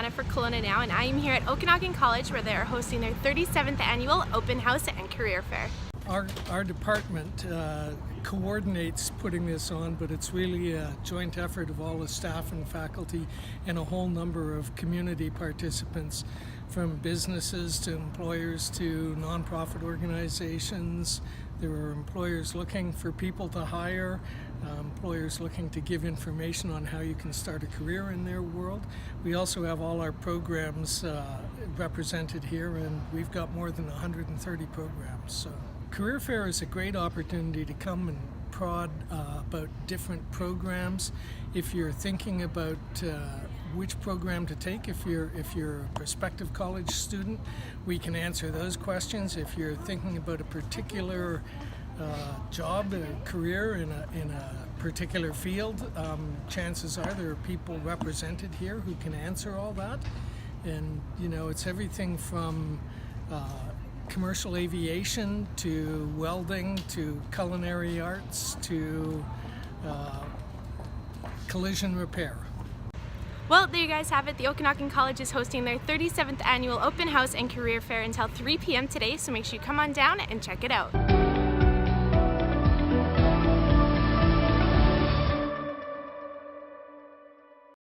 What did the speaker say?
Brianna for Kelowna Now, and I am here at Okanagan College where they are hosting their 37th annual Open House and Career Fair. Our department coordinates putting this on, but it's really a joint effort of all the staff and faculty and a whole number of community participants, from businesses to employers to nonprofit organizations. There are employers looking for people to hire, employers looking to give information on how you can start a career in their world. We also have all our programs represented here, and we've got more than 130 programs. So Career Fair is a great opportunity to come and prod about different programs. If you're thinking about which program to take, if you're a prospective college student, we can answer those questions. If you're thinking about a particular job, a career in a particular field, chances are there are people represented here who can answer all that. And you know, it's everything from commercial aviation to welding to culinary arts to collision repair. Well, there you guys have it. The Okanagan College is hosting their 37th annual Open House and Career Fair until 3 p.m. today, so make sure you come on down and check it out.